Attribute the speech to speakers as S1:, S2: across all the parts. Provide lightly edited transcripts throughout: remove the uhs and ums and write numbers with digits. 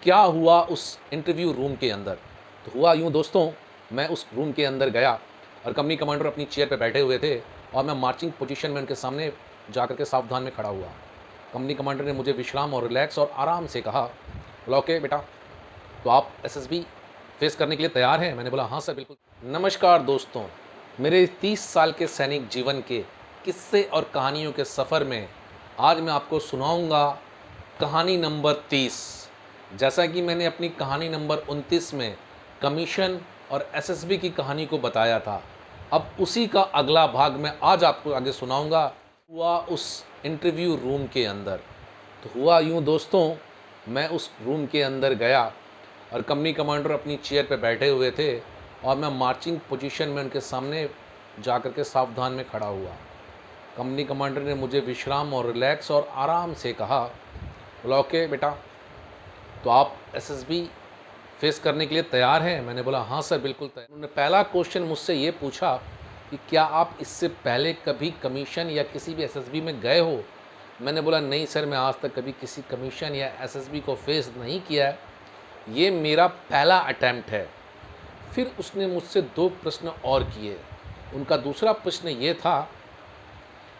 S1: क्या हुआ उस इंटरव्यू रूम के अंदर? तो हुआ यूँ दोस्तों, मैं उस रूम के अंदर गया और कंपनी कमांडर अपनी चेयर पे बैठे हुए थे और मैं मार्चिंग पोजीशन में उनके सामने जाकर के सावधान में खड़ा हुआ। कंपनी कमांडर ने मुझे विश्राम और रिलैक्स और आराम से कहा, बोला, "ओके बेटा, तो आप एसएसबी फेस करने के लिए तैयार हैं?" मैंने बोला, "हाँ सर, बिल्कुल।" नमस्कार दोस्तों, मेरे 30 साल के सैनिक जीवन के किस्से और कहानियों के सफ़र में आज मैं आपको सुनाऊँगा कहानी नंबर 30। जैसा कि मैंने अपनी कहानी नंबर 29 में कमीशन और एसएसबी की कहानी को बताया था, अब उसी का अगला भाग मैं आज आपको आगे सुनाऊँगा। हुआ उस इंटरव्यू रूम के अंदर। तो हुआ यूँ दोस्तों, मैं उस रूम के अंदर गया और कंपनी कमांडर अपनी चेयर पे बैठे हुए थे और मैं मार्चिंग पोजीशन में उनके सामने जाकर के सावधान में खड़ा हुआ। कंपनी कमांडर ने मुझे विश्राम और रिलैक्स और आराम से कहा, बोला, "ओके बेटा, तो आप एसएसबी फेस करने के लिए तैयार हैं?" मैंने बोला, "हाँ सर, बिल्कुल तैयार।" उन्होंने पहला क्वेश्चन मुझसे ये पूछा कि क्या आप इससे पहले कभी कमीशन या किसी भी एसएसबी में गए हो? मैंने बोला, "नहीं सर, मैं आज तक कभी किसी कमीशन या एसएसबी को फेस नहीं किया है, ये मेरा पहला अटैम्प्ट है।" फिर उसने मुझसे 2 प्रश्न और किए। उनका दूसरा प्रश्न ये था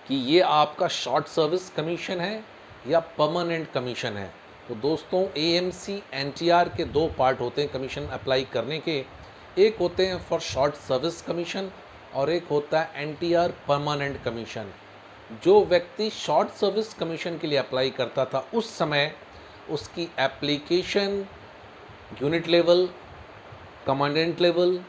S1: कि ये आपका शॉर्ट सर्विस कमीशन है या परमानेंट कमीशन है? तो दोस्तों, एएमसी एनटीआर के 2 पार्ट होते हैं कमीशन अप्लाई करने के। एक होते हैं फॉर शॉर्ट सर्विस कमीशन और एक होता है एनटीआर परमानेंट कमीशन। जो व्यक्ति शॉर्ट सर्विस कमीशन के लिए अप्लाई करता था, उस समय उसकी application unit level, commandant level,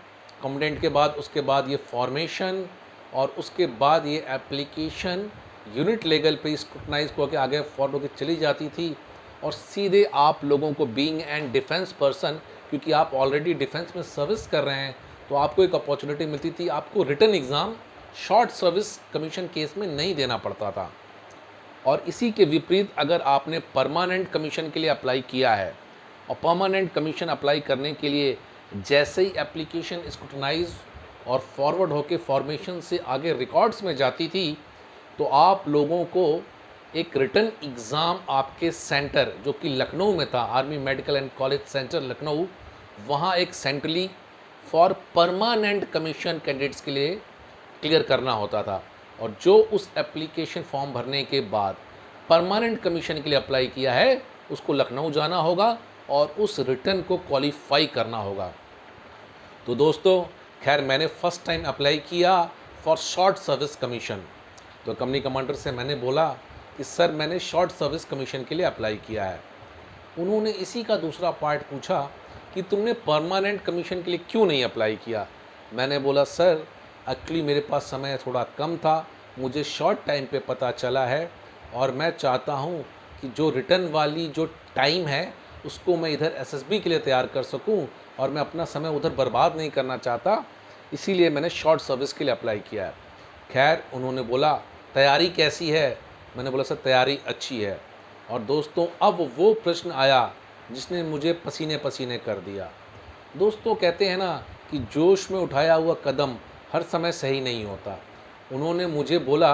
S1: commandant के बाद उसके बाद ये फॉर्मेशन और उसके बाद ये एप्लीकेशन यूनिट लेवल पे स्क्रूटनाइज होकर आगे फॉरवर्ड होकर चली जाती थी और सीधे आप लोगों को बीइंग एंड डिफेंस पर्सन, क्योंकि आप ऑलरेडी डिफेंस में सर्विस कर रहे हैं, तो आपको एक अपॉर्चुनिटी मिलती थी, आपको written exam short service commission case में नहीं देना पड़ता था। और इसी के विपरीत अगर आपने परमानेंट कमीशन के लिए अप्लाई किया है और परमानेंट कमीशन अप्लाई करने के लिए जैसे ही एप्लीकेशन स्क्रूटनाइज और फॉरवर्ड होकर फॉर्मेशन से आगे रिकॉर्ड्स में जाती थी, तो आप लोगों को एक रिटन एग्ज़ाम आपके सेंटर, जो कि लखनऊ में था, army medical and college centre Lucknow, वहाँ एक centrally for permanent commission candidates के लिए क्लियर करना होता था। और जो उस एप्लीकेशन फॉर्म भरने के बाद परमानेंट कमीशन के लिए अप्लाई किया है, उसको लखनऊ जाना होगा और उस रिटन को क्वालिफाई करना होगा। तो दोस्तों, खैर मैंने फ़र्स्ट टाइम अप्लाई किया फॉर शॉर्ट सर्विस कमीशन। तो कंपनी कमांडर से मैंने बोला कि सर, मैंने शॉर्ट सर्विस कमीशन के लिए अप्लाई किया है। उन्होंने इसी का दूसरा पार्ट पूछा कि तुमने परमानेंट कमीशन के लिए क्यों नहीं अप्लाई किया? मैंने बोला, सर एक्चुअली मेरे पास समय थोड़ा कम था, मुझे शॉर्ट टाइम पे पता चला है और मैं चाहता हूँ कि जो रिटर्न वाली जो टाइम है उसको मैं इधर एसएसबी के लिए तैयार कर सकूँ और मैं अपना समय उधर बर्बाद नहीं करना चाहता, इसीलिए मैंने शॉर्ट सर्विस के लिए अप्लाई किया है। खैर उन्होंने बोला, तैयारी कैसी है? मैंने बोला, सर तैयारी अच्छी है। और दोस्तों, अब वो प्रश्न आया जिसने मुझे पसीने पसीने कर दिया। दोस्तों, कहते हैं ना कि जोश में उठाया हुआ कदम हर समय सही नहीं होता। उन्होंने मुझे बोला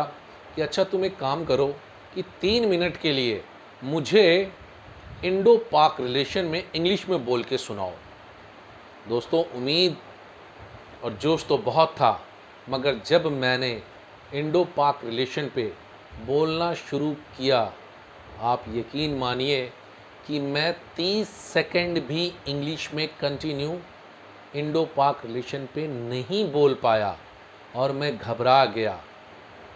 S1: कि अच्छा, तुम एक काम करो कि 3 मिनट के लिए मुझे इंडो पाक रिलेशन में इंग्लिश में बोल के सुनाओ। दोस्तों, उम्मीद और जोश तो बहुत था, मगर जब मैंने इंडो पाक रिलेशन पे बोलना शुरू किया, आप यकीन मानिए कि मैं 30 सेकंड भी इंग्लिश में कंटिन्यू इंडो पाक रिलेशन पे नहीं बोल पाया और मैं घबरा गया,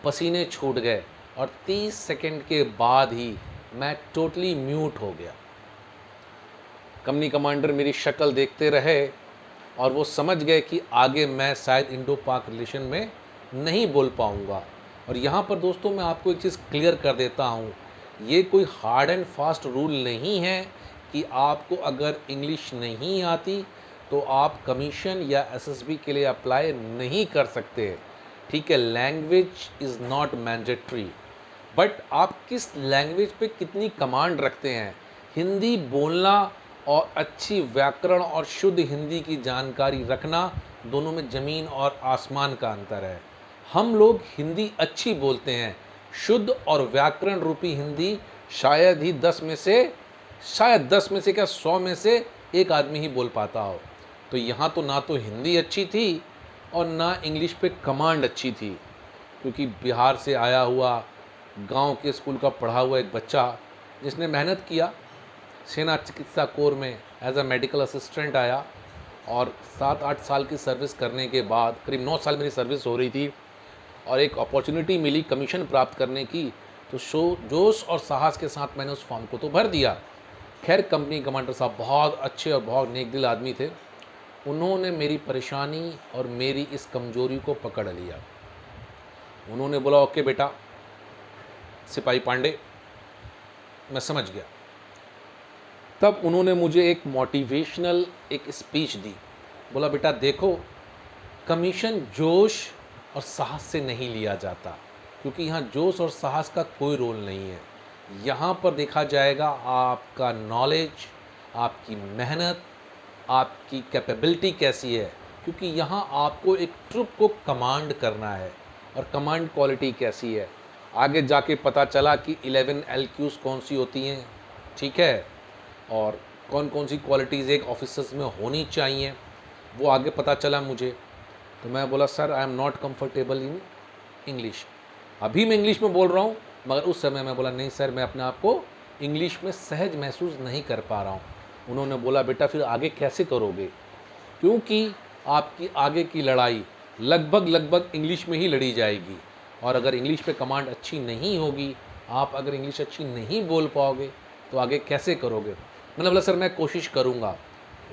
S1: पसीने छूट गए और 30 सेकंड के बाद ही मैं टोटली म्यूट हो गया। कंपनी कमांडर मेरी शक्ल देखते रहे और वो समझ गए कि आगे मैं शायद इंडो पाक रिलेशन में नहीं बोल पाऊँगा। और यहाँ पर दोस्तों, मैं आपको एक चीज़ क्लियर कर देता हूँ, ये कोई हार्ड एंड फास्ट रूल नहीं है कि आपको अगर इंग्लिश नहीं आती तो आप कमीशन या एसएसबी के लिए अप्लाई नहीं कर सकते। ठीक है, language is not mandatory, but आप किस लैंग्वेज पे कितनी कमांड रखते हैं। हिंदी बोलना और अच्छी व्याकरण और शुद्ध हिंदी की जानकारी रखना, दोनों में ज़मीन और आसमान का अंतर है। हम लोग हिंदी अच्छी बोलते हैं, शुद्ध और व्याकरण रूपी हिंदी शायद ही 10 में से शायद 10 में से क्या 100 में से एक आदमी ही बोल पाता हो। तो यहाँ तो ना तो हिंदी अच्छी थी और ना इंग्लिश पे कमांड अच्छी थी, क्योंकि बिहार से आया हुआ गांव के स्कूल का पढ़ा हुआ एक बच्चा जिसने मेहनत किया, सेना चिकित्सा कोर में एज अ मेडिकल असिस्टेंट आया और 7-8 साल की सर्विस करने के बाद, करीब 9 साल मेरी सर्विस हो रही थी और एक अपॉर्चुनिटी मिली कमीशन प्राप्त करने की, तो जोश और साहस के साथ मैंने उस फॉर्म को तो भर दिया। खैर कंपनी कमांडर साहब बहुत अच्छे और बहुत नेक दिल आदमी थे। उन्होंने मेरी परेशानी और मेरी इस कमजोरी को पकड़ लिया। उन्होंने बोला ओके बेटा सिपाही पांडे, मैं समझ गया। तब उन्होंने मुझे एक मोटिवेशनल एक स्पीच दी। बोला बेटा देखो, कमीशन जोश और साहस से नहीं लिया जाता, क्योंकि यहाँ जोश और साहस का कोई रोल नहीं है। यहाँ पर देखा जाएगा आपका नॉलेज, आपकी मेहनत, आपकी कैपेबिलिटी कैसी है, क्योंकि यहाँ आपको एक ट्रुप को कमांड करना है और कमांड क्वालिटी कैसी है। आगे जाके पता चला कि 11 LQs कौन सी होती हैं, ठीक है, और कौन कौन सी क्वालिटीज़ एक ऑफिसर्स में होनी चाहिए, वो आगे पता चला मुझे। तो मैं बोला sir I am not comfortable in English. अभी मैं इंग्लिश में बोल रहा हूँ, मगर उस समय मैं बोला नहीं सर, मैं अपने आप को इंग्लिश में सहज महसूस नहीं कर पा रहा हूँ। उन्होंने बोला बेटा फिर आगे कैसे करोगे, क्योंकि आपकी आगे की लड़ाई लगभग इंग्लिश में ही लड़ी जाएगी, और अगर इंग्लिश पे कमांड अच्छी नहीं होगी, आप अगर इंग्लिश अच्छी नहीं बोल पाओगे तो आगे कैसे करोगे। मैंने बोला सर मैं कोशिश करूँगा।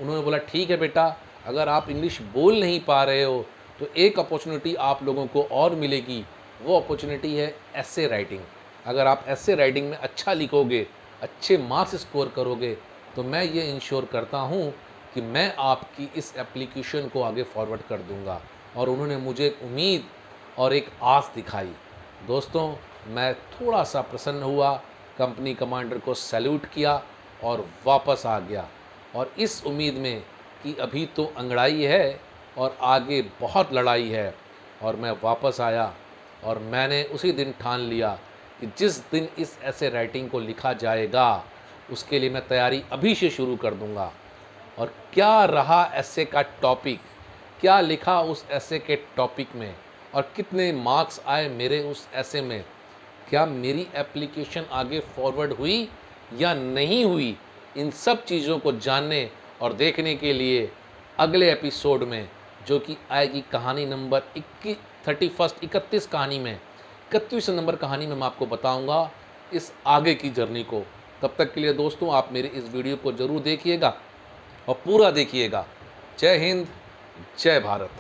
S1: उन्होंने बोला ठीक है बेटा, अगर आप इंग्लिश बोल नहीं पा रहे हो तो एक अपॉर्चुनिटी आप लोगों को और मिलेगी, वो अपॉर्चुनिटी है एसे राइटिंग। अगर आप एसे राइटिंग में अच्छा लिखोगे, अच्छे मार्क्स स्कोर करोगे, तो मैं ये इंश्योर करता हूँ कि मैं आपकी इस एप्लीकेशन को आगे फॉरवर्ड कर दूँगा। और उन्होंने मुझे एक उम्मीद और एक आस दिखाई। दोस्तों मैं थोड़ा सा प्रसन्न हुआ, कंपनी कमांडर को सैल्यूट किया और वापस आ गया, और इस उम्मीद में कि अभी तो अंगड़ाई है और आगे बहुत लड़ाई है। और मैं वापस आया और मैंने उसी दिन ठान लिया कि जिस दिन इस ऐसे राइटिंग को लिखा जाएगा उसके लिए मैं तैयारी अभी से शुरू कर दूंगा। और क्या रहा ऐसे का टॉपिक, क्या लिखा उस ऐसे के टॉपिक में, और कितने मार्क्स आए मेरे उस ऐसे में, क्या मेरी एप्लीकेशन आगे फॉरवर्ड हुई या नहीं हुई, इन सब चीज़ों को जानने और देखने के लिए अगले एपिसोड में, जो कि आएगी कहानी नंबर 31 कहानी में, 31 नंबर कहानी में मैं आपको बताऊंगा इस आगे की जर्नी को। तब तक के लिए दोस्तों आप मेरे इस वीडियो को ज़रूर देखिएगा और पूरा देखिएगा। जय हिंद, जय भारत।